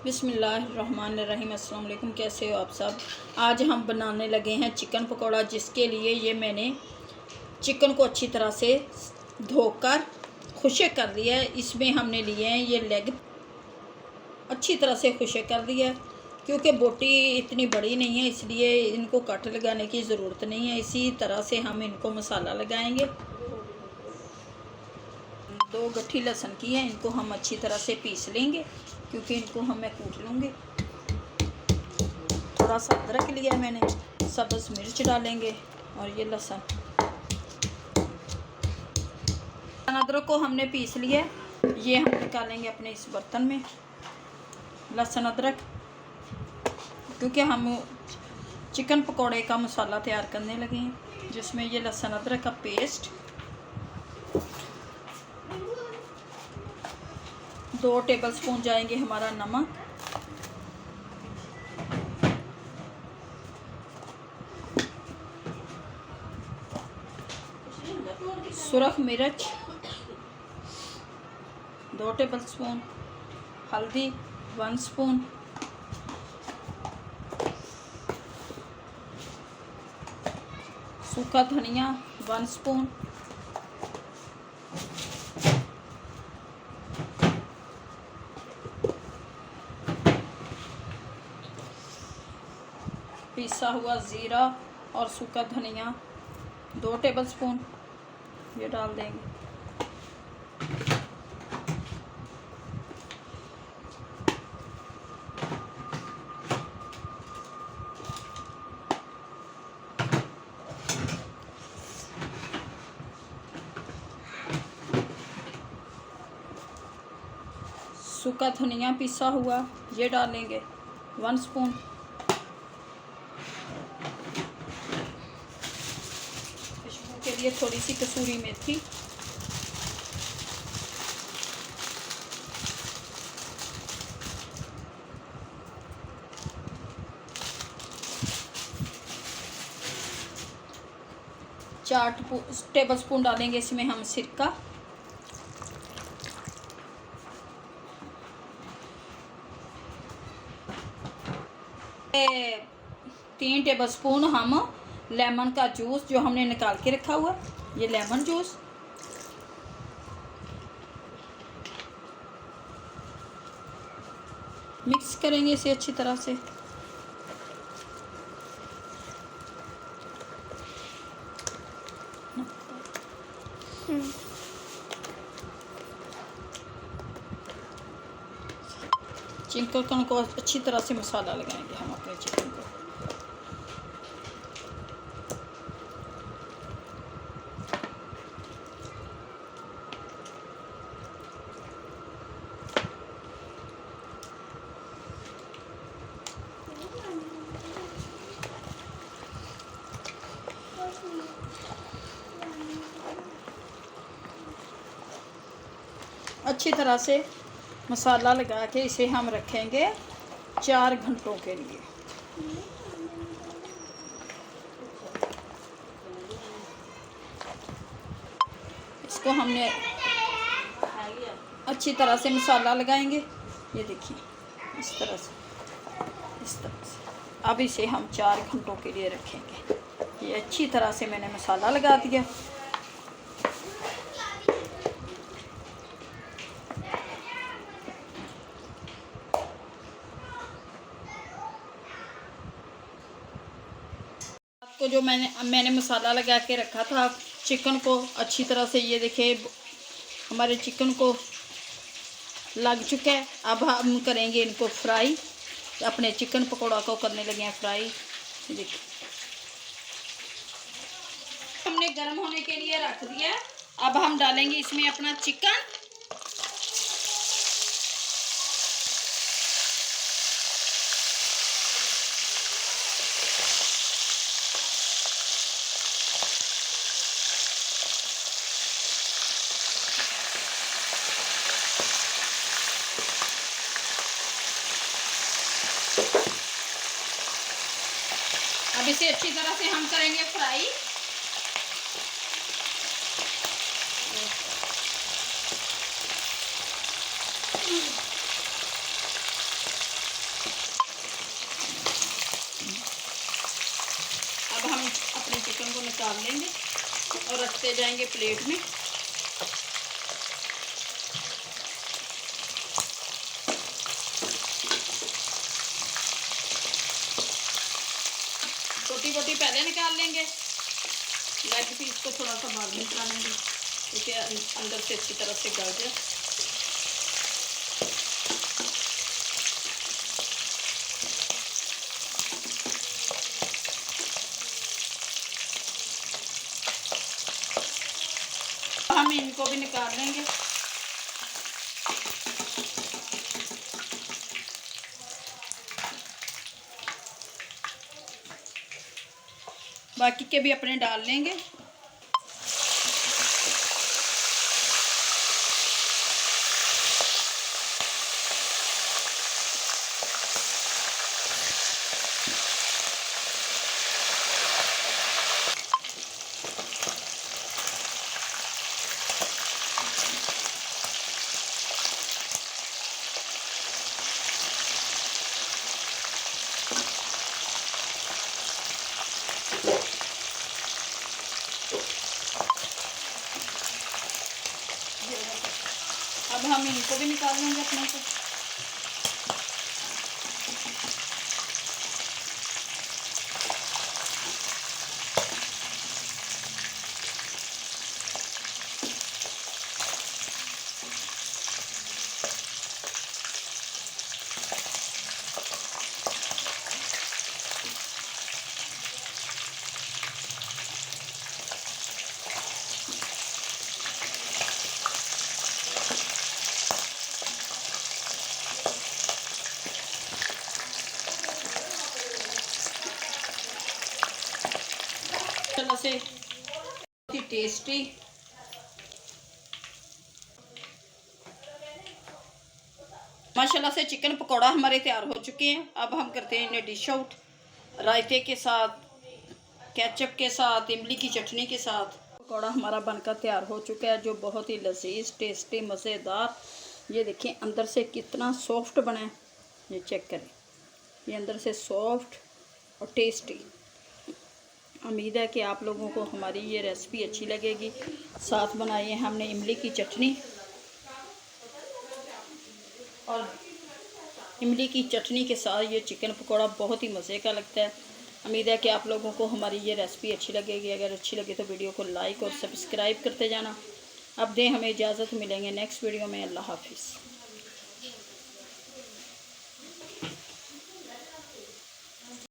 बिस्मिल्लाहिर्रहमानिर्रहीम। अस्सलाम वालेकुम। कैसे हो आप सब। आज हम बनाने लगे हैं चिकन पकौड़ा, जिसके लिए ये मैंने चिकन को अच्छी तरह से धोकर खुशक कर लिया है। इसमें हमने लिए हैं ये लेग, अच्छी तरह से खुशक कर दिया है। क्योंकि बोटी इतनी बड़ी नहीं है, इसलिए इनको कट लगाने की ज़रूरत नहीं है। इसी तरह से हम इनको मसाला लगाएंगे। 2 गट्ठी लहसुन की है, इनको हम अच्छी तरह से पीस लेंगे, क्योंकि इनको मैं कूट लूँगी। थोड़ा सा अदरक लिया है मैंने, सब्ज़ मिर्च डालेंगे और ये लहसुन। अदरक को हमने पीस लिया, ये हम निकालेंगे अपने इस बर्तन में। लहसुन अदरक, क्योंकि हम चिकन पकौड़े का मसाला तैयार करने लगे हैं, जिसमें ये लहसुन अदरक का पेस्ट, 2 टेबलस्पून जाएंगे हमारा नमक, सुरख मिर्च 2 टेबलस्पून, हल्दी 1 स्पून, सूखा धनिया 1 स्पून, पिसा हुआ ज़ीरा और सूखा धनिया 2 टेबलस्पून ये डाल देंगे। सूखा धनिया पिसा हुआ ये डालेंगे 1 स्पून। खुशबू के लिए थोड़ी सी कसूरी मेथी, चार टेबलस्पून डालेंगे इसमें हम सिरका, ए, 3 टेबलस्पून हम लेमन का जूस जो हमने निकाल के रखा हुआ, ये लेमन जूस, मिक्स करेंगे इसे अच्छी तरह से। चिकन को अच्छी तरह से मसाला लगाएंगे हम अपने चिकन को। अच्छी तरह से मसाला लगा के इसे हम रखेंगे 4 घंटों के लिए। इसको हमने अच्छी तरह से मसाला लगाएंगे, ये देखिए इस तरह से। अब इसे हम 4 घंटों के लिए रखेंगे। ये अच्छी तरह से मैंने मसाला लगा दिया। को जो मैंने मसाला लगा के रखा था चिकन को अच्छी तरह से, ये देखिए हमारे चिकन को लग चुका है। अब हम करेंगे इनको फ्राई, अपने चिकन पकौड़ा को करने लगे हैं फ्राई। देखिए हमने गर्म होने के लिए रख दिया। अब हम डालेंगे इसमें अपना चिकन, अब इसे अच्छी तरह से हम करेंगे फ्राई। निकाल लेंगे और रखते जाएंगे प्लेट में। छोटी छोटी पहले निकाल लेंगे, लेग पीस को थोड़ा सा बाद में निकालेंगे क्योंकि अंदर से अच्छी तरह से गल जाए। हम इनको भी निकाल लेंगे। बाकी के भी अपने डाल लेंगे। अब हम इनको भी निकाल लेंगे अपने से। चलो से बहुत ही टेस्टी माशाल्लाह से चिकन पकौड़ा हमारे तैयार हो चुके हैं। अब हम करते हैं इन्हें डिश आउट, रायते के साथ, केचप के साथ, इमली की चटनी के साथ। पकौड़ा हमारा बनकर तैयार हो चुका है जो बहुत ही लजीज, टेस्टी, मज़ेदार। ये देखें अंदर से कितना सॉफ्ट बना है, ये चेक करें, ये अंदर से सॉफ्ट और टेस्टी। उम्मीद है कि आप लोगों को हमारी ये रेसिपी अच्छी लगेगी। साथ बनाई है हमने इमली की चटनी, और इमली की चटनी के साथ ये चिकन पकौड़ा बहुत ही मज़े का लगता है। उम्मीद है कि आप लोगों को हमारी ये रेसिपी अच्छी लगेगी। अगर अच्छी लगे तो वीडियो को लाइक और सब्सक्राइब करते जाना। अब दें हमें इजाज़त, मिलेंगे नेक्स्ट वीडियो में। अल्लाह हाफिज़।